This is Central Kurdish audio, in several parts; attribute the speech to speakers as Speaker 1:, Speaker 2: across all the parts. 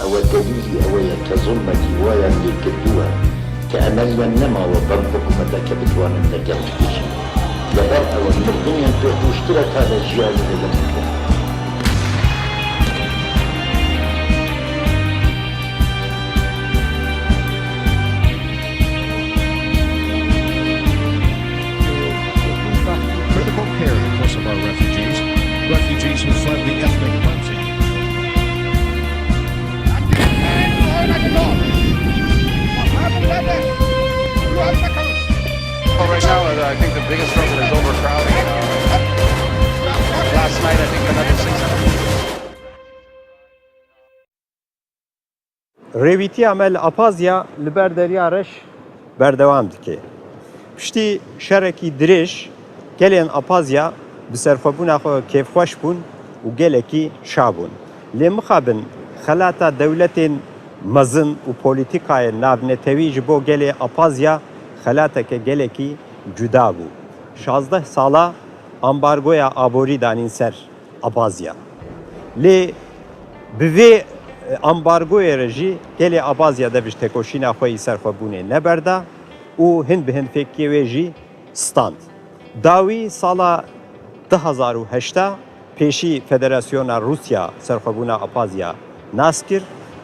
Speaker 1: أو دليل أو يتظمتي ويا اللي كدوها كأمل ينما وبربك مدك بتوان النجاح لبرأ والمردنيا تشترك هذا الجيال اللي
Speaker 2: Refugees who fled the ethnic cleansing.
Speaker 3: Well, right now, I think the biggest struggle is overcrowding. Last night, I think another 600.
Speaker 4: ریویتی عمل آپازیا لبر دریارش بردوام دکه. پشتی شرکی درش گلین آپازیا بسرفبون خو کیف خوش بون و گلکی شابون. لمخابن خلات دولت مزن و پولیتیکای نابنتوی جبو گل آپازیا خلات که گلکی جدا بو. 16 سالا امبارگویا آبوری دانین سر آپازیا. لی به امبارگوی رژی گل آپازیا دبش تکوشینا خوی سرفبونه نبرده و هند به هند فکری ویجی ستاند. داوی سالا 2008 پیشی فدراسیون روسیا سرخبونا آپازیا ناسکر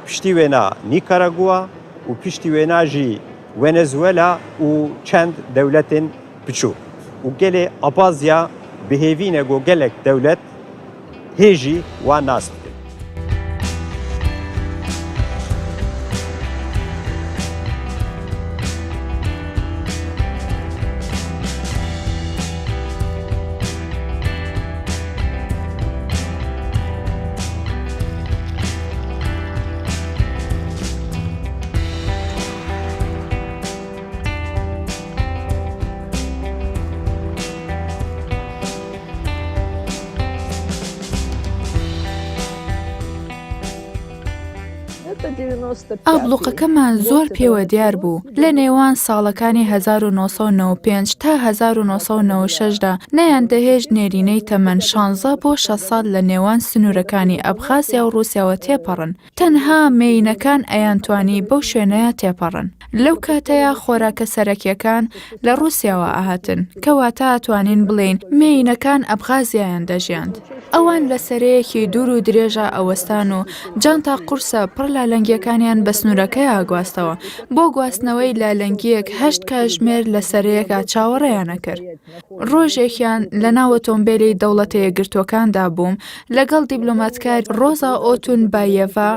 Speaker 4: پشتی وینا نیکاراگوا و پشتی وینا جی ونزوئلا و چند دولت بچو و گل آپازیا بهیوینه گو گلک دولت هیجی و ناسکر
Speaker 5: ئەو بڵوقەکەمان زۆر پێوە دیار بوو لە نێوان ساڵەکانی 1995 تا 1996دا نەیان دەهێژ نێرینەی تەمەن 16 بۆ 6 ساڵ لە نێوان سنوورەکانی ئەبخازیا و رووسیاوە تێپەڕن تەنها مێینەکان ئەیانتوانی بەو شوێنەیە تێپەڕن لەو کاتەیە خۆراکە سەرەکیەکان لە رووسیاوە ئاهاتن کەواتە ئەتوانین بڵێین مێینەکان ئەبخازیایان دەژیاند ئەوان لە سەرەیەکی دوور و درێژە ئەوەستان و جانتا قورسە پڕ لە لەنگیەکانیان بە سنوورەکەی ئاگواستەوە بۆ گواستنەوەی لالەنگیەک 8 کاتژمێر لە سەرەیەکە چاوەڕێیانە کرد. ڕۆژێکیان لە ناو ئۆتۆمبیلی دەوڵەتە یەکگرتووەکاندا بووم لەگەڵ دیبلۆماتکار ڕۆزا ئۆتون بایەڤا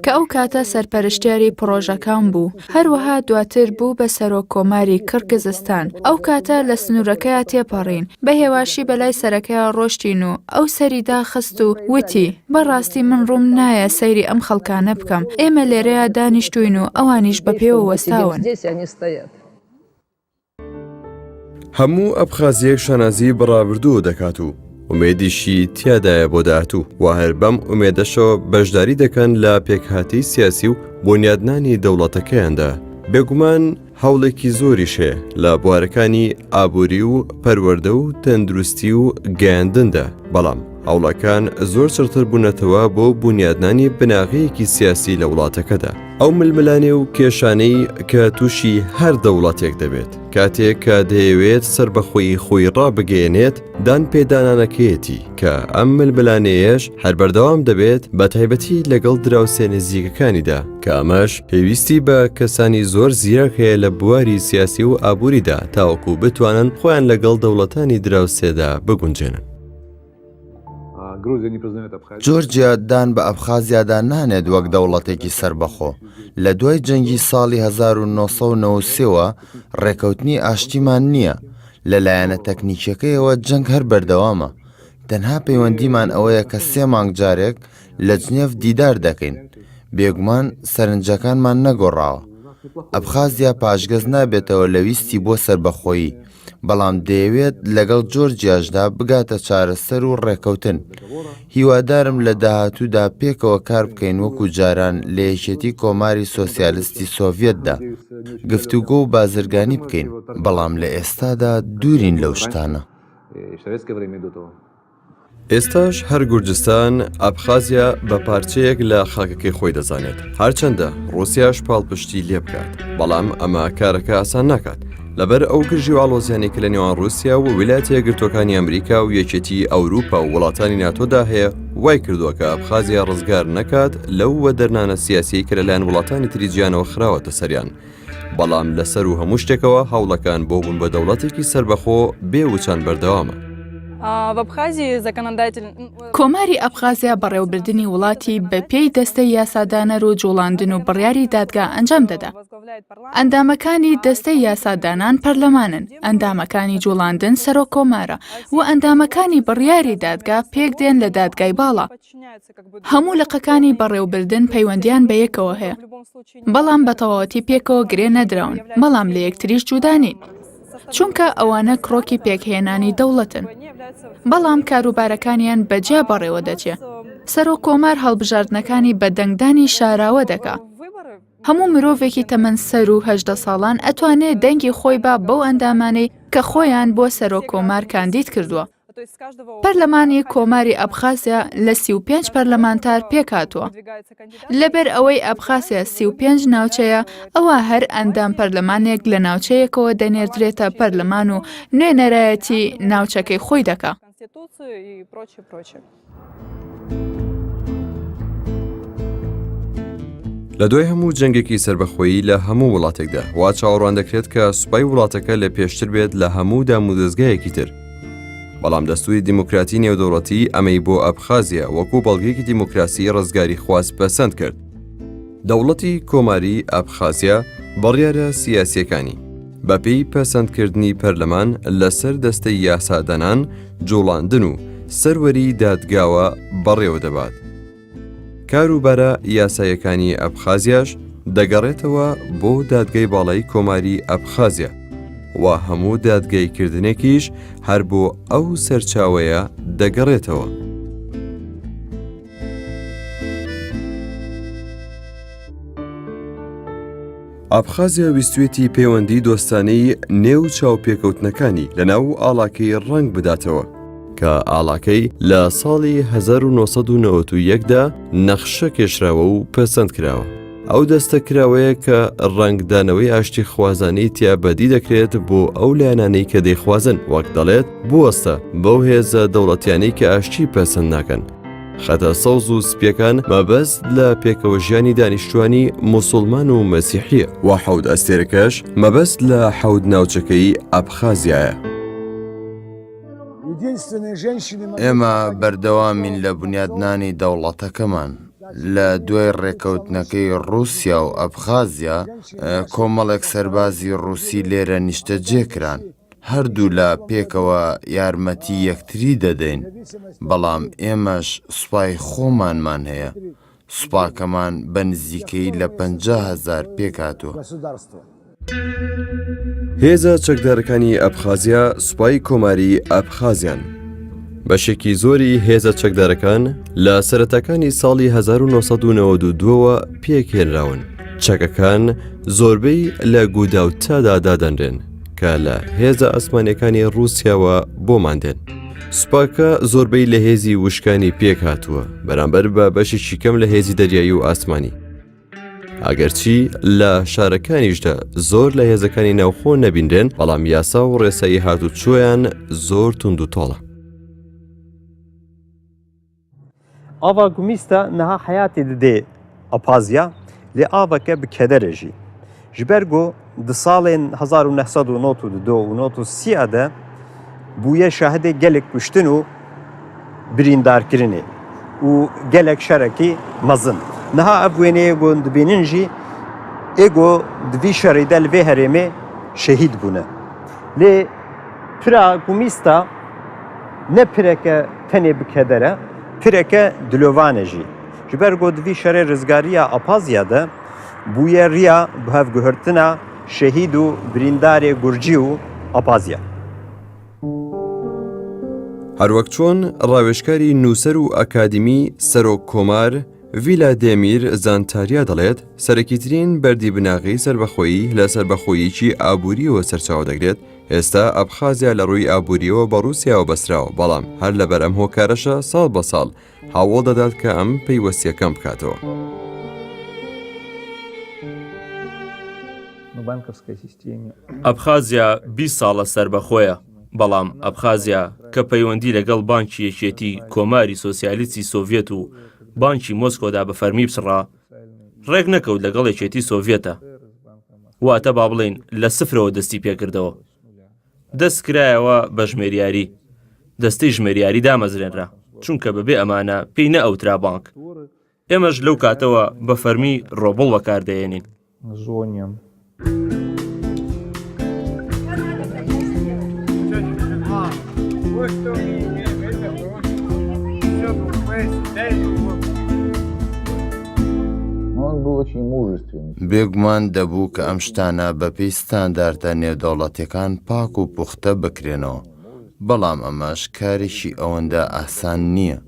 Speaker 5: کە ئەو کاتە سەرپەرشتیاری پرۆژەکان بوو هەروەها دواتر بوو بە سەرۆک کۆماری کڕگزستان ئەو کاتە لە سنوورەکەیە تێپەڕین بە هێواشی بەلای سەرەکەیە ڕۆشتین و ئەو سەریدا خست و وتی بەڕاستی من ڕووم نایە سەیری ئەم خەڵکانە بکەم ئێمە لێرەیە دانیشتوین و ئەوانیش بە پێوە وەستاون.
Speaker 6: هەموو ئەبخازیەک شانازی بەڕابردوو دەکات و ئومێدیشی تیادایە بۆ داهاتوو و هەر بەم ئومێدەشەوە بەشداری دەکەن لە پێکهاتی سیاسی و بنیادنانی دەوڵەتەکەیاندا. بێگومان هەوڵێکی زۆریشێ لە بوارەکانی ئابووری و پەروەردە و تەندروستی و گەیاندندا بەڵام هەوڵەکان زۆر چرتر بوونەتەوە بۆ بنیادنانی بناغەیەکی سیاسی لە وڵاتەکەدا ئەو ململانێ و کێشانەی کە تووشی هەر دەوڵاتێک دەبێت کاتێک کە دەیەوێت سەر بەخۆی خۆی ڕابگەێنێت دان پێدانانەکەیەتی کە ئەم ململانەیەش هەر بەردەوام دەبێت بە تایبەتی لەگەڵ دراوسێ نزیکەکانیدا کە ئەمەش پێویستی بە کەسانی زۆر زیرەک هەیە لە بواری سیاسی و ئابووریدا تاوەکو بتوانن خۆیان لەگەڵ دەوڵەتانی دراوسێدا بگونجێنن.
Speaker 7: جۆرجیا دان بە ئەبخازیادا نانێت وەک دەوڵەتێکی سربەخۆ لە دوای جەنگی ساڵی 1993ەوە ڕێکەوتنی ئاشتیمان نییە لەلایەنە تەکنیکیەکەیەوە جەنگ هەر بەردەوامە تەنها پەیوەندیمان ئەوەیە کە 3 مانگ جارێک لە جنێڤ دیدار دەکەین بێگومان سەرنجەکانمان نەگۆڕاوە ئەبخازیا پاشگەز نابێتەوە لە ویستی بۆ سربەخۆیی بەڵام دەیەوێت لەگەڵ جۆرجیاشدا بگاتە چارەسەر و ڕێکەوتن هیوادارم لە داهاتوودا پێکەوە کار بکەین وەکو جاران لە یەکێتی کۆماری سۆسیالیستی سۆڤیەتدا گفتوگۆ و بازرگانی بکەین بەڵام لە ئێستادا دوورین لەو شتانە.
Speaker 6: ئێستاش هەر گورجستان ئابخازیا بە پارچەیەک لە خاکەکەی خۆی دەزانێت هەرچەندە ڕوسیاش پاڵپشتی لێ بکات بەڵام ئەمە کارەکە ئاسان ناکات لەبەر ئەو گرژی و ئاڵۆزیانی کە لە نێوان رووسیا و ویلایەتە یەکگرتوەکانی ئەمریکا و یەکێتی ئەوروپا و وڵاتانی ناتۆدا هەیە وای کردووە کە ئابخازیا ڕزگار نەکات لەو وەدەرنانە سیاسی کە لەلایەن وڵاتانی تری جیانەوە خراوەتە سەریان بەڵام لەسەر و هەموو شتێکەوە هەوڵەکان بۆ بوون بە دەوڵەتێکی سربەخۆ بێوچان بەردەوامە.
Speaker 5: کۆماری ئەبخازیا بەڕێوەبردننی وڵاتی بە پێی دەستەی یاسادانەر و جوڵاندن و بڕیاری دادگا ئەنجام دەدا. ئەندامەکانی دەستەی یاسادانان پەرلەمانن، ئەندامەکانی جوڵاندن سەرۆک کۆمارە و ئەندامەکانی بڕیاری دادگا پێک دێن لە دادگای باڵا. هەموو لقەکانی بەڕێوەبردن پەیوەندیان بە یەکەوە هەیە. بەڵام بە تەواوەتی پێکەوە گرێ نەدراون، بەڵام لە یەکتریش جوودانین. چونکە ئەوانە کڕۆکی پێکهێنانی دەوڵەتن. بەڵام کاروبارەکانیان بەجیا بەڕێوە دەچێ. سەرۆک کۆمار هەڵبژاردنەکانی بە دەنگدانی شاراوە دەکا. هەموو مرۆڤێکی تەمەن سەر و 18 ساڵان ئەتوانێت دەنگی خۆی با بەو ئەندامانەی کە خۆیان بۆ سەرۆک کۆمار کاندید کردووە. پەرلەمانی کۆماری ئەبخازیا لە 35 پەرلەمانتار پێکهاتووە. لەبەر ئەوەی ئەبخازیا 35 ناوچەیە، ئەوە هەر ئەندام پەرلەمانێک لە ناوچەیەکەوە دەنێردرێتە پەرلەمان و نوێنەرایەتی ناوچەکەی خۆی دەکا.
Speaker 6: لە دوای هەموو جەنگێکی سربەخۆیی لە هەموو وڵاتێکدا وا چاوەڕوان دەکرێت کە سوپای وڵاتەکە لە پێشتر بێت لە هەموو دامودەستگایەکی تر. بەڵام دەستوری دیموکراتی نێودەوڵەتی ئەمەی بۆ ئەبخازیا وەکو بەڵگەیەکی دیموکراسی ڕزگاری خواست پەسەند کرد. دەوڵەتی کۆماری ئەبخازیا بڕیارە سیاسیەکانی بەپێی پەسەندکردنی پەرلەمان لەسەر دەستەی یاسادانان جوڵاندن و سەروەری دادگاوە بەڕێوە دەبات. کاروبارە یاسایەکانی ئەبخازیاش دەگەڕێتەوە بۆ دادگای باڵای کۆماری ئەبخازیا و هەموو دادگایکردنێکیش هەر بۆ ئەو سەرچاوەیە دەگەڕێتەوە. ئەبخازیا ویستوێتی پەیوەندی دۆستانەی نێو چاوپێکەوتنەکانی لەناو ئاڵاکەی ڕنگ بداتەوە کە ئاڵاکەی لە ساڵی 1991دا نەخشە کێشراوە و پەسەند کراوە. ئەو دەستە کراوەیە کە ڕنگدانەوەی ئاشتی خوازانەی تیا بەدی دەکرێت بۆ ئەو لایەنانەی کە دەیخوازن وەک دەڵێت بوەستە بەو هێزە دەوڵەتیانەی کە ئاشتی پەسەند ناکەن. خەتە سەوز و سپیەکان مەبەست لە پێکەوە ژیانی دانیشتوانی موسڵمان و مەسیحیە و حەود ئەستێرەکەش مەبەست لە حەود ناوچەکەی ئەبخازیایە.
Speaker 7: ئێمە بەردەوامین لە بنیادنانی دەوڵەتەکەمان. لە دوای ڕێکەوتنەکەی رووسیا و ئەبخازیا کۆمەڵێک سەربازی ڕووسی لێرە نیشتەجێکران. هەردوو لە پێکەوە یارمەتی یەکتری دەدەین، بەڵام ئێمەش سوپای خۆمانمان هەیە. سوپاکەمان بە نزیکەی لە 50,000 پێکهاتووە.
Speaker 6: هێزە چەکدارەکانی ئەبخازیا سوپای کۆماری ئەبخازیان. بەشێکی زۆری هێزە چەکدارەکان لە سەرەتاکانی ساڵی 1992ەوە پێکهێنراون. چەکەکان زۆربەی لە گوداوتادا دادەنرێن کە لە هێزە ئەسمانیەکانی رووسیاوە بۆمان دێن. سوپاکە زۆربەی لە هێزی وشکانی پێک هاتووە بەرامبەر بە بەشێکی کەم لە هێزی دەریایی و ئاسمانی. ئەگەرچی لە شارەکانیشدا زۆر لە هێزەکانی ناوخۆ نەبیندرێن، بەڵام یاسا و ڕێسایی هاتوچۆیان زۆر تونند و تۆڵە.
Speaker 4: ئاوا گومیستە نەها حیاتی ددێ ئەپازیا لێ ئاوەکە بکەدەرەژی ji ber got di salên 1992 û 1930 de bûye şahidê gelek kuştin û birîndarkirinê û gelek şerekî mezin. Niha ev wêneyê got dibînin jî êgo di vî şerê de li vê herêmê şehîd bûne. Lê pira gumîsta ne pireke tenê bikedere, pireke dilovanê jî. Ji ber got di vî şerê rizgariya Apazya de bûye riya bi hevguhirtina şehîd û birîndarê Gurcî û Apazya.
Speaker 6: هەروەک چۆن ڕاوێژکاری نووسەر و ئەکادیمی سەرۆک کۆمار ڤیلادیمیر زانتاریا دەڵێت سەرەکیترین بەردی بناغی سربەخۆیی لە سربەخۆییکی ئابووریەوە سەرچاو دەگرێت ئێستا ئەبخازیا لە ڕووی ئابووریەوە بە رووسیاوە بەسراوە، بەڵام هەر لەبەر ئەم هۆکارەشە ساڵ بە ساڵ هاوڵ دەدات کە ئەم پەیوەستیەکەم بکاتەوە.
Speaker 8: ئەبخازیا 20 ساڵە سەربەخۆیە، بەڵام ئەبخازیا کە پەیوەندی لەگەڵ بانکی یەکێتی کۆماری سۆسیالیستی سۆڤێت و بانکی مۆسکۆدا بە فەرمی بسڕا، ڕێک نەکەوت لەگەڵ یەکێتی سۆڤێتە، واتە با بڵێن لە سفرەوە دەستی پێکردەوە. دەست کرایەوە بە ژمێریاری، دەستەی ژمێریاری دامەزرێنرا، چونکە بەبێ ئەمانە پێی نەئەوترا بانک. ئێمەش لەو کاتەوە بە فەرمی ڕۆبڵ بەکاردەهێنین.
Speaker 7: بێگومان دەبوو کە ئەم شتانە بەپێی ستانداردە نێودەوڵەتیەکان پاک و پوختە بکرێنەوە، بەڵام ئەمەش کارێکی ئەوەندە ئاسان نییە،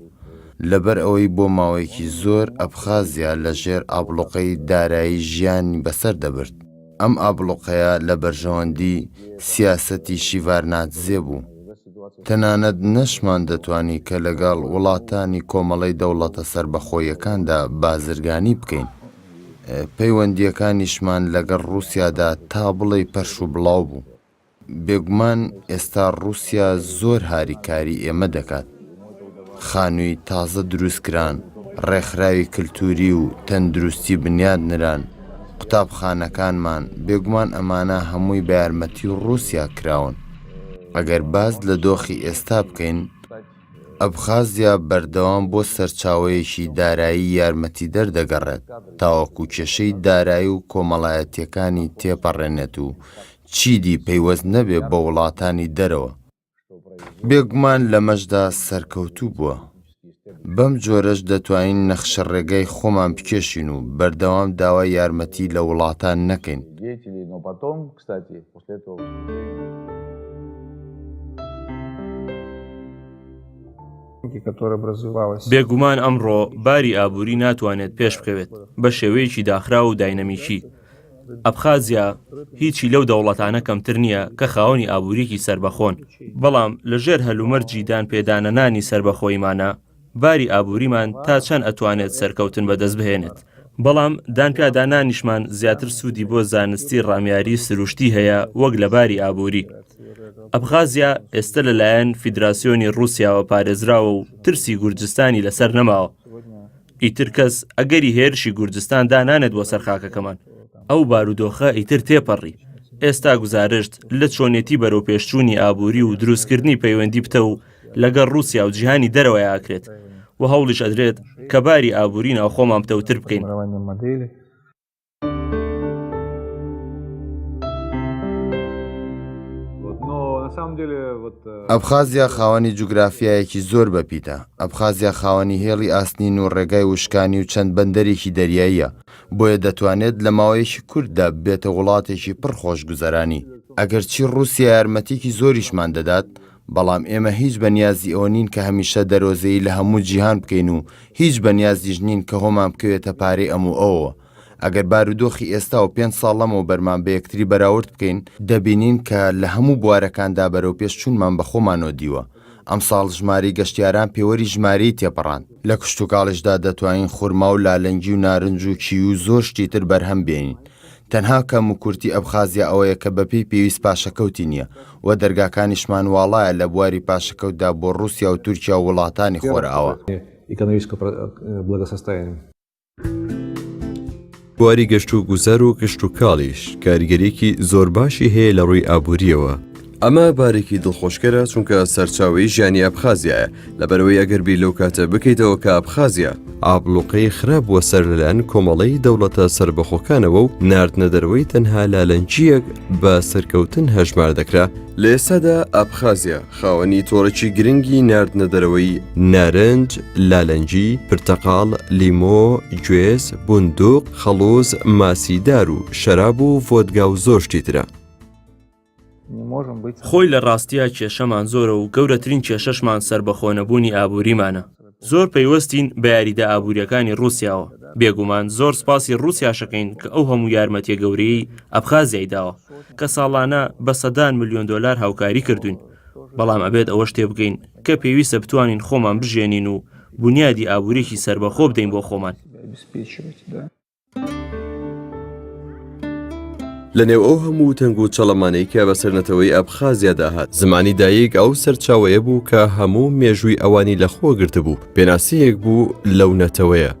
Speaker 7: لەبەر ئەوەی بۆ ماوەیەکی زۆر ئەبخازیا لە ژێر ئابلوقەی دارایی ژیانی بەسەر دەبرد. ئەم ئابلوقەیە لە بەرژەوەندی سیاسەتی شیڤارناتزێ بوو. تەنانەت نەشمان دەتوانی کە لەگەڵ وڵاتانی کۆمەڵەی دەوڵەتە سەربەخۆیەکاندا بازرگانی بکەین. پەیوەندیەکانیشمان لەگەڵ رووسیادا تا بڵێ پەرش و بڵاو بوو. بێگومان ئێستا رووسیا زۆر هاریکاری ئێمە دەکات. خانووی تازە دروستکران، ڕێکخراوی کللتوری و تەندروستی بنیادنران، قوتابخانەکانمان بێگومان ئەمانە هەمووی بە یارمەتی رووسیا کراون. ئەگەر باز لە دۆخی ئێستا بکەین، ئەبخازیا بەردەوام بۆ سەرچاوەیەکی دارایی یارمەتی دەردەگەڕێت تاوەکو کێشەی دارایی و کۆمەڵایەتیەکانی تێپەڕێنێت و چیدی پەیوەست نەبێ بە وڵاتانی دەرەوە. بێگومان لەمەشدا سەرکەوتوو بووە. بەم جۆرەش دەتوانین نەخشە ڕێگای خۆمان بکێشین و بەردەوام داوای یارمەتی لە وڵاتان نەکەین.
Speaker 8: بێگومان ئەمڕۆ باری ئابووری ناتوانێت پێش بکەوێت بە شێوەیەکی داخرا و داینەمیکی. ئەبخازیا هیچی لەو دەوڵەتانە کەمتر نییە کە خاوەنی ئابووریەکی سەربەخۆن، بەڵام لەژێر هەلومەرجی دانپێدانەنانی سەربەخۆیمانە باری ئابووریمان تا چەند ئەتوانێت سەرکەوتن بەدەست بهێنێت. بەڵام دانپێدانانیشمان زیاتر سوودی بۆ زانستی ڕامیاری سروشتی هەیە وەک لە باری ئابووری. ئەبخازیا ئێستا لەلایەن فیدراسیۆنی رووسیاوە پارێزراوە و ترسی گورجستانی لەسەر نەماوە. ئیتر کەس ئەگەری هێرشی گورجستان دانانێت بۆ سەر خاکەکەمان. ئەو بارودۆخە ئیتر تێپەڕی. ئێستا گوزارشت لە چۆنێتی بەرەو پێشچوونی ئابووری و دروستکردنی پەیوەندی بتە و لەگەڵ رووسیا و جیهانی دەرەوە یاکرێت و هەوڵیش ئەدرێت کە باری ئابووری ناوخۆمان بتەوتر بکەین.
Speaker 7: ئەبخازیا خاوەنی جوگرافیایەکی زۆر بەپیتە. ئەبخازیا خاوەنی هێڵی ئاسنین و ڕێگای وشکانی و چەند بەندەرێکی دەریاییە، بۆیە دەتوانێت لە ماوەیەکی کورتدا بێتە وڵاتێکی پڕ خۆشگوزەرانی. ئەگەرچی رووسیا یارمەتێکی زۆریشمان دەدات، بەڵام ئێمە هیچ بەنیازی ئەوە نین کە هەمیشە دەرۆزەی لە هەموو جیهان بکەین و هیچ بەنیازیش نین کە هۆمان بکەوێتە پارەی ئەم و ئەوە. ئەگەر بارودۆخی ئێستا و 5 ساڵ لەمەوە بەرمان بە یەکتری بەراورد بکەین، دەبینین کە لە هەموو بوارەکاندا بەرەو پێشچوونمان بە خۆمانەوە دیوە. ئەم ساڵ ژماری گەشتیاران پێوەری ژمارەی تێپەڕان. لە کشت و کاڵشدا دەتوانین خورما و لالەنگی و نارنج و کی و زۆر شتیتر بەرهەم بێنین. تەنها کەم و کورتی ئەبخازیا ئەوەیە کە بەپێی پێویست پاشەکەوتی نییە و دەرگاکانیشمان واڵایە لە بواری پاشەکەوتدا بۆ رووسیا و تورکیا و وڵاتانی خۆرئاوە.
Speaker 6: بواری گەشت و گوزار و گشت و کاڵیش کاریگەریەکی زۆر باشی هەیە لە ڕووی ئابووریەوە. ئەمە بارێکی دڵخۆشکەرە چونکە سەرچاوی ژیانی ئەبخازیایە، لەبەرەوەی ئەگەر بیر لەو کاتە بکەیتەوە کە ئەبخازیا ئابلوقەی خراپبووە سەر لەلایەن کۆمەڵەی دەوڵەتە سەربەخۆکانەوە و ناردنەدەرەوەی تەنها لالەنجیەک بە سەرکەوتن هەژمار دەکرا. لە ئێستادا ئەبخازیا خاوەنی تۆڕێکی گرنگی ناردنەدەرەوەی نارنج، لالەنجی، پرتەقاڵ، لیمۆ، گوێز، بوندوق، خەڵۆز، ماسیدار و شەراب و ڤۆدگا و زۆر شتیترە.
Speaker 8: خۆی لە ڕاستیە کێشەمان زۆرە و گەورەترین کێشەشمان سەربەخۆنەبوونی ئابووریمانە. زۆر پەیوەستین بە یاریدە ئابووریەکانی رووسیاوە، بێگومان زۆر سپاسی ڕووسیاشەکەین کە ئەو هەموو یارمەتیە گەورەی ئەبخازیای داوە کە ساڵانە بە سەدان ملیۆن دۆلار هاوکاری کردوین، بەڵام ئەبێت ئەوەش تێ بگەین کە پێویستە بتوانین خۆمان بژێنین و بنیادی ئابووریکی سربەخۆ بدەین بۆ خۆمان.
Speaker 6: لە نێو ئەو هەموو تەنگ و چەڵەمانەی کە بەسەرنەتەوەی ئەبخازیا داهات، زمانی دایک ئەو سەرچاوەیە بوو کە هەموو مێژووی ئەوانی لەخۆ گرتبوو، پێناسەیەک بوو لەو نەتەوەیە.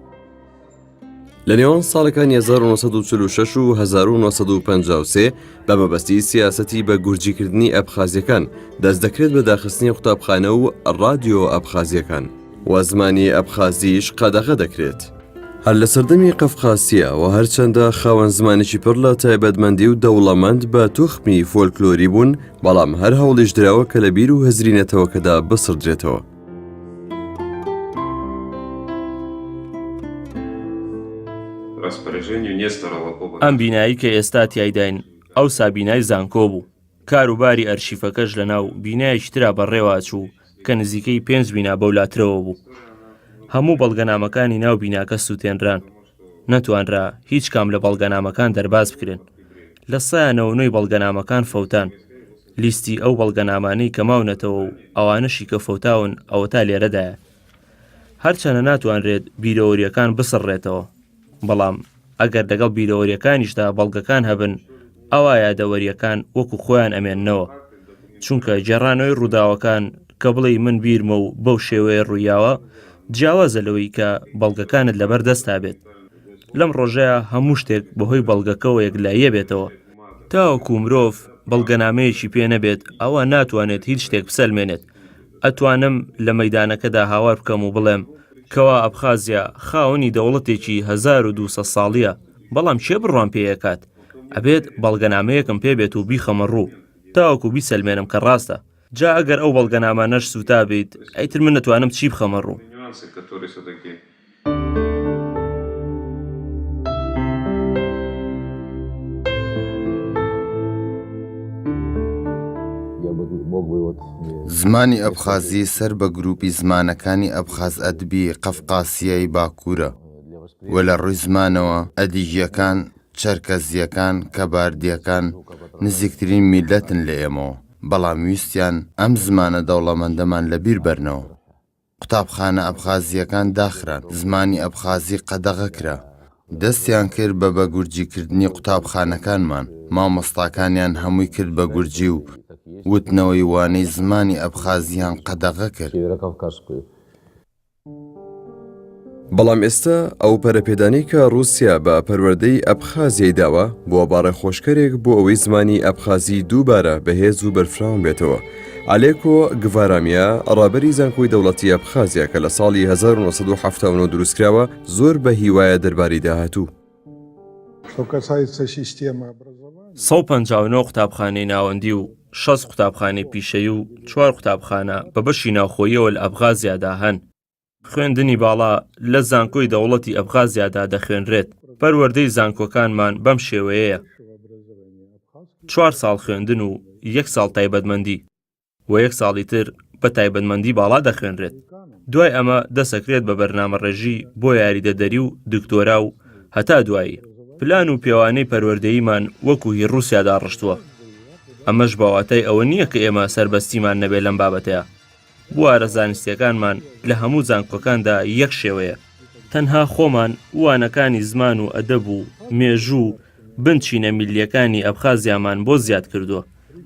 Speaker 6: لە نێوان ساڵەکانی 1946 و 1953 بە مەبەستی سیاسەتی بە گورجیکردنی ئەبخازیەکان دەست دەکرێت بە داخستنی قوتابخانە و ڕادیۆ ئەبخازیەکان، و زمانی ئەبخازیش قەدەغە دەکرێت. هەر لە سەردەمی قەفقاسیە و هەرچەندە خاوەن زمانێکی پڕ لە تایبەتمەندی و دەوڵەمەند بە توخمی فۆلکلۆری بوون، بەڵام هەر هەوڵیش درراوە کە لە بیر و هەزرینەتەوەکەدا بسڕدرێتەوە.
Speaker 8: ئەم بینایی کە ئێستا تیایداین ئەو سابینای زانکۆ بوو، کاروباری ئەرشیفەکەش لە ناو بینایەکی ترا بەڕێواچوو کە نزیکەی 5 بینا بەولاترەوە بوو. هەموو بەڵگەنامەکانی ناو بیناکە سووتێنران، نەتوانرا هیچ کام لە بەڵگەنامەکان دەرباز بکرێن. لە سایانەوەی بەڵگەنامەکان فەوتان، لیستی ئەو بەڵگەنامانەی کە ماونەتەوە و ئەوانشی کە فەوتاون ئەوە تا لێرەدایە. هەرچەنە ناتوانرێت بیرەوەریەکان بسڕێتەوە، بەڵام ئەگەر لەگەڵ بیرەوەریەکانیشدا بەڵگەکان هەبن، ئەوە یادەوەریەکان وەکو خۆیان ئەمێننەوە، چونکە جێڕانەوەی ڕووداوەکان کە بڵێ من بیرمە و بەو شێوەیە ڕوویاوە جیاوازە لەوەی کە بەڵگەکانت لەبەر دەستا بێت. لەم ڕۆژەیە هەموو شتێک بەهۆی بەڵگەکەەوە یەکلاییە بێتەوە. تاوەکو مرۆڤ بەڵگەنامەیەکی پێ نەبێت ئەوە ناتوانێت هیچ شتێک بسەلمێنێت. ئەتوانم لە مەیدانەکەدا هاوار بکەم و بڵێم کەوا ئەبخازیا خاوەنی دەوڵەتێکی 1200 ساڵیە، بەڵام چێ بڕوان پێیەکات؟ ئەبێت بەڵگەنامەیەکم پێبێت و بیخەمە ڕوو تاوەکو بیسەلمێنم کە ڕاستە. جا ئەگەر ئەو بەڵگەنامانەش سوتا بیت، ئەیتر من نەتوانم چی بخەمە ڕوو.
Speaker 7: زمانی ئەبخازی سەر بە گروپی زمانەکانی ئەبخاز ئەدبی قەفقاسیای باکوورە، و لە ڕووی زمانەوە ئەدیژیەکان، چەرکەزیەکان، کەباردیەکان نزیکترین میلەتن لە ئێمەوە، بەڵام ویستیان ئەم زمانە دەوڵەمەندەمان لەبیر بەرنەوە. قوتابخانە ئەبخازیەکان داخران، زمانی ئەبخازی قەدەغە کرا، دەستیان کرد بە بەگورجیکردنی قوتابخانەکانمان، مامۆستاکانیان هەمووی کرد بە گورجی و وتنەوەی وانەی زمانی ئەبخازیان قەدەغە کرد.
Speaker 6: بەڵام ئێستا ئەو پەرەپێدانەی کە ڕووسیا بە پەروەردەی ئەبخازیای داوە بووە باڕێخۆشکەرێک بۆ ئەوەی زمانی ئەبخازی دووبارە بەهێز و بەرفراون بێتەوە. ئالێکۆ گڤارامیا، ڕابەری زانکۆی دەوڵەتی ئەبخازیا کە لە ساڵی 1970 دروستکراوە، زۆر بە هیوایە دەرباری داهاتوو.
Speaker 8: 159 قوتابخانەی ناوەندی و 6 قوتابخانەی پیشەیی و 4 قوتابخانە بە بەشی ناوخۆییەوە لە ئەبخازیادا هەن. خوێندنی باڵا لە زانکۆی دەوڵەتی ئەبخازیادا دەخوێنرێت. پەروەردەی زانکۆکانمان بەم شێوەیەیە: 4 ساڵ خوێندن و 1 ساڵ تایبەتمەندی، و 1 ساڵی تر بە تایبەتمەندی باڵا دەخوێنرێت. دوای ئەمە دەسەکرێت بە بەرنامەڕێژی بۆ یاریدەدەری و دکتۆرا و هەتا دوایی. پلان و پێوانەی پەروەردەییمان وەکو هی ڕووسیادا ڕشتووە. ئەمەش باواتای ئەوە نییە کە ئێمە سەربەستیمان نەبێت لەم بابەتەیە. بوارە زانستیەکانمان لە هەموو زانکۆکاندا یەک شێوەیە. تەنها خۆمان وانەکانی زمان و ئەدەب و مێژوو بنچینە میلیەکانی ئەبخازیامان بۆ زیاد کردووە،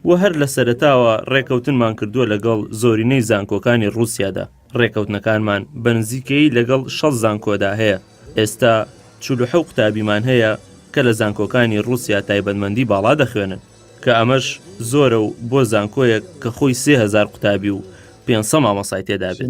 Speaker 8: و هەر لە سەرەتاوە ڕێکەوتنمان کردووە لەگەڵ زۆرینەی زانکۆکانی ڕووسیادا. ڕێکەوتنەکانمان بەنزیکەی لەگەڵ 6 زانکۆدا هەیە. ئێستا 47 قوتابیمان هەیە کە لە زانکۆکانی ڕووسیا تایبەتمەندی باڵا دەخوێنن، کە ئەمەش زۆرە و بۆ زانکۆیەک کە خۆی 3000 قوتابی و 500 مامۆسای تێدا بێت.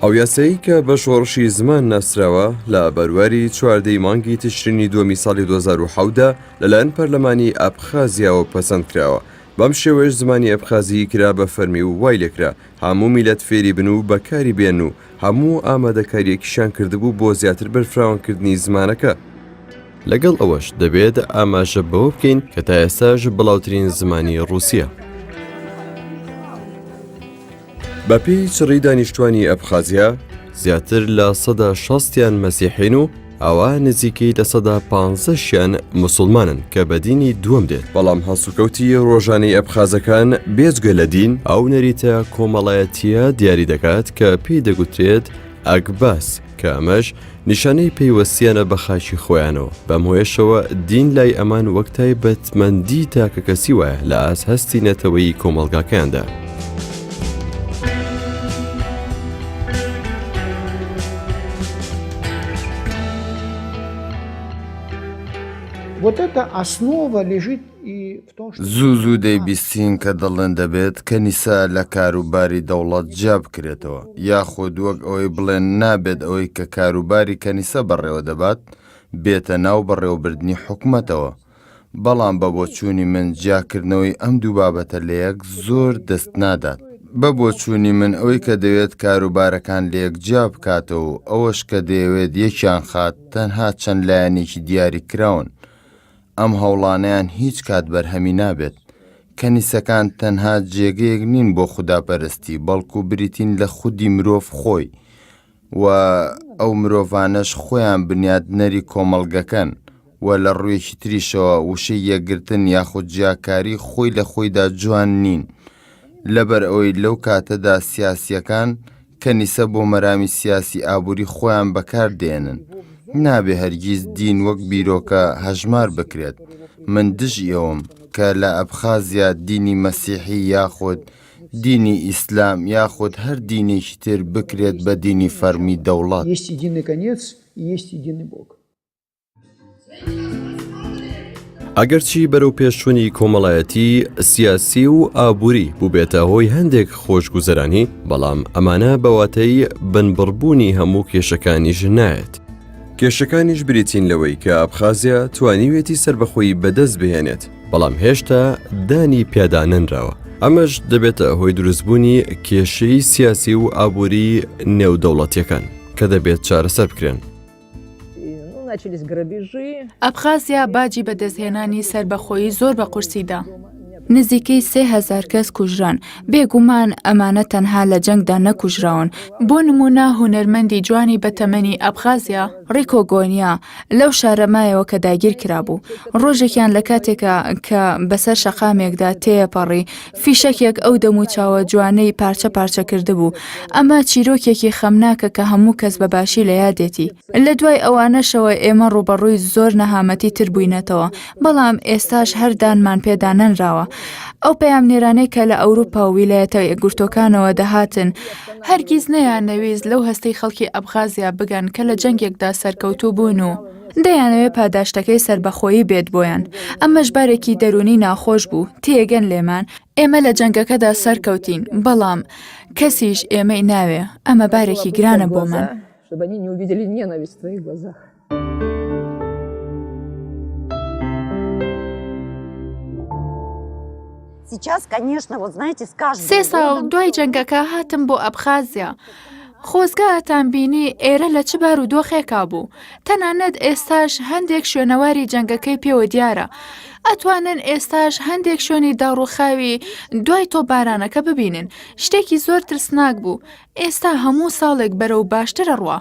Speaker 6: ئەو یاسایی کە بە شۆڕشی زمان ناسراوە لە بەرواری 14 مانگی تشرینی دووەمی ساڵی 2007دا لەلایەن پەرلەمانی ئەبخازیاوە پەسەند کراوە. بەم شێوەیەش زمانی ئەبخازی کرا بە فەرمی و وای لێکرا هەموو میلەت فێری بن و بەکاری بێن و هەموو ئامادەکاریەکیشان کردبوو بۆ زیاتر بەرفراوانکردنی زمانەکە. لەگەڵ ئەوەش دەبێت ئاماژە بەوە بکەین کە تا ئێستاش بڵاوترین زمانی ڕووسیە. بەپێی چڕی دانیشتوانی ئەبخازیا زیاتر لە 160یان مەسیحین و ئەوە نزیکەی لە 115یان مسلمانن کە بە دینی دووەم دێت. بەڵام هەسوکەوتی ڕۆژانەی ئەبخازەکان بێجگە لە دین ئەو نەریتە کۆمەڵایەتیە دیاری دەکات کە پێی دەگوترێت ئەگباس کە ئەمەش نیشانەی پەیوەستیانە بە خاچی خۆیانەوە. بەم هۆیشەوە دین لای ئەمان وەک تایبەتمەندی تاکە کەسی وایە لە ئاس هەستی نەتەوەی کۆمەڵگاکاندا.
Speaker 7: زوو دەیبیستین کە دەڵێن دەبێت کەنیسا لە کاروباری دەوڵەت جیا بکرێتەوە، یاخود وەک ئەوەی بڵێن نابێت ئەوەی کە کاروباری کەنیسە بەڕێوە دەبات بێتە ناو بەڕێوەبردنی حکومەتەوە. بەڵام بە بۆچوونی من جیاکردنەوەی ئەم دوو بابەتە لە یەک زۆر دەست نادات. بە بۆچوونی من ئەوەی کە دەوێت کاروبارەکان لە یەک جیا بکاتەوە و ئەوەش کە دەیەوێت یەکیان خات تەنها چەند لایەنێکی دیاری کراون. ئەم هەوڵانەیان هیچ کات بەرهەمی نابێت. کەنیسەکان تەنها جێگەیەک نین بۆ خوداپەرستی، بەڵکو بریتین لە خودی مرۆڤ خۆی و ئەو مرۆڤانەش خۆیان بنیادنەری کۆمەڵگەکەن و لە ڕوویەکی تریشەوە وشەی یەکگرتن یاخود جیاکاری خۆی لە خۆیدا جوان نین. لەبەر ئەوەی لەو کاتەدا سیاسیەکان کەنیسە بۆ مەرامی سیاسی ئابووری خۆیان بەکار دێنن. نابێ هەرگیز دین وەک بیرۆکە هەژمار بکرێت. من دژی ئەوم کە لە ئەبخازیا دینی مەسیحی یاخود دینی ئیسلام یاخود هەر دینێکی تر بکرێت بە دینی فەرمی دەوڵات.
Speaker 6: ئەگەرچی بەرەو پێشچوونی کۆمەڵایەتی سیاسی و ئابووری بووبێتە هۆی هەندێک خۆشگوزەرانی، بەڵام ئەمانە بەواتەی بنبڕبوونی هەموو کێشەکانیش نایەت. کێشەکانیش بریتین لەوەی کە ئەبخازیا توانیوێتی سربەخۆی بەدەست بهێنێت، بەڵام هێشتا دانی پیادانەنراوە. ئەمەش دەبێتە هۆی دروستبوونی کێشەی سیاسی و ئابووری نێودەوڵەتیەکان کە دەبێت چارەسەر بکرێن.
Speaker 5: ئەبخازیا باجی بەدەستهێنانی سربەخۆیی زۆر بە قورسیدا. نزیکەی 3000 کەس کوژران. بێگومان ئەمانە تەنها لە جەنگدا نەکوژراون. بۆ نمونە هونەرمەندی جوانی بەتەمەنی ئەبخازیا ڕیکۆگۆنیا لەو شارەمایەوە کە داگیر کرابوو. ڕۆژێکیان لە کاتێکە کە بەسەر شەقامێکدا تێپەڕی فیشەکێک ئەو دەموچاوە جوانەی پارچە پارچە کرده بوو. ئەمە چیرۆکێکی خەمناکە کە هەموو کەس بەباشی لە یادێتی. لە دوای ئەوانەشەوە ئێمە ڕوبەڕووی زۆر نەهامەتی تر بووینەتەوە، بەڵام ئێستاش هەردانمان پێدانەنراوە. ئەو پەیامنێرانەی کە لە ئەوروپا و ویلایەتە یەکگرتوەکانەوە دەهاتن هەرگیز نەیانەویست لەو هەستەی خەڵکی ئەبخازیا بگەن کە لە جەنگێکدا سەرکەوتوو بوون و دەیانەوێت پاداشتەکەی سربەخۆیی بێت بۆیان. ئەمەش بارێکی دەرونی ناخۆش بوو. تێگەن لێمان ئێمە لە جەنگەکەدا سەرکەوتین، بەڵام کەسیش ئێمەی ناوێ. ئەمە بارێکی گرانە بۆمان. سێ ساڵ دوای جەنگەکە هاتم بۆ ئەبخازیا. خۆزگاتان بینی ئێرە لە چ بار و دۆخێکا بوو. تەنانەت ئێستاش هەندێک شوێنەواری جەنگەکەی پێوە دیارە. ئەتوانن ئێستاش هەندێک شوێنی داڕوخاوی دوای تۆ بارانەکە ببینن. شتێکی زۆر ترسناک بوو. ئێستا هەموو ساڵێک بەرەو باشترە ڕوا.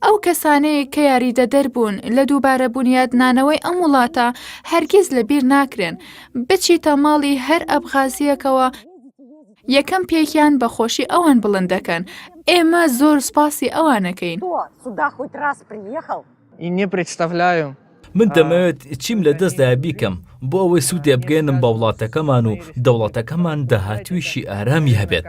Speaker 5: ئەو کەسانەیە کە یاریدە دەربوون لە دووبارە بنیادنانەوەی ئەم وڵاتە هەرگیز لەبیر ناکرێن. بچیتە ماڵی هەر ئەبخازیەکەوە یەکەم پێکیان بەخۆشی ئەوان بڵند دەکەن. ئێمە زۆر سپاسی ئەوانەکەین.
Speaker 9: من دەمەوێت چیم لە دەستدا بیکەم بۆ ئەوەی سوودێ بگەێنم بە وڵاتەکەمان و دەوڵەتەکەمان داهاتویشی ئارامی هەبێت.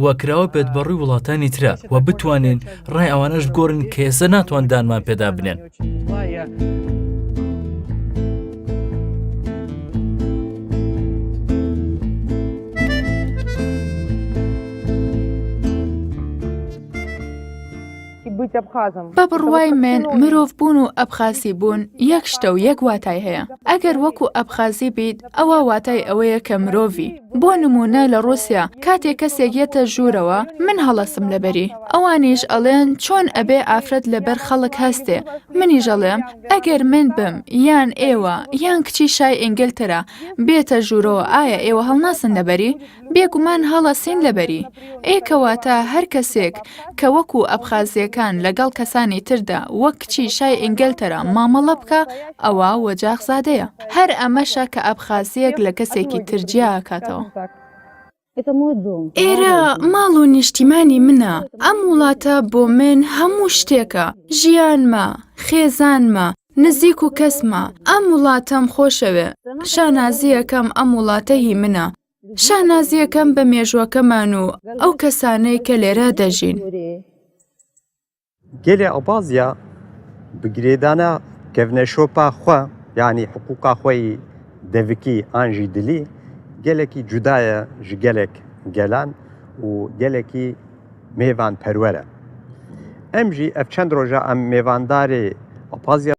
Speaker 9: وەکراوە بێت بەڕووی وڵاتانی ترە و بتوانین ڕای ئەوانەش بگۆڕن کە ئێستا ناتوان دانمان پێدا بنێن.
Speaker 5: بە بڕوای من مرۆڤ بوون و ئەبخازی بوون یەک شتە و یەک واتای هەیە. ئەگەر وەکو ئەبخازی بیت ئەوە واتای ئەوەیە کە مرۆڤی. بۆ نمونە لە ڕووسیا کاتێک کەسێک یەتە ژوورەوە من هەڵەسم لەبەری. ئەوانیش ئەڵێن چۆن ئەبێ ئافرەت لەبەر خەڵک هەستێ. منیش ئەڵێم ئەگەر من بم یان ئێوە یان کچی شای ئینگلترا بێتە ژوورەوە ئایا ئێوە هەڵناسن لەبەری؟ بێگومان هەڵەسین لەبەری. ئێکەواتە هەر کەسێک کە وەکو ئەبخازیەکان لەگەڵ کەسانی تردا وەک کچی شای ئینگلترا مامەڵە بکە ئەوە وەجاغزادەیە. هەر ئەمەشە کە ئەبخازیەک لە کەسێکی ترجیا ئاکاتەوە. ئێرە ماڵ و نیشتیمانی منە. ئەم وڵاتە بۆ من هەموو شتێکە. ژیانمە، خێزانمە، نزیک و کەسمە. ئەم وڵاتەم خۆشەوێ. شانازیەکەم ئەم وڵاتە هی منە. شانازیەکەم بە مێژوەکەمان و ئەو کەسانەی کە لێرە دەژین.
Speaker 4: gelê Abazya bi girêdana kevneşopa xwe yanî hiqûqa xwe yî devikî an jî dilî gelekî cuda ye ji gelek gelan û gelekî mêvan perwer e. Em jî ev çend roja em mêvandarê Abazya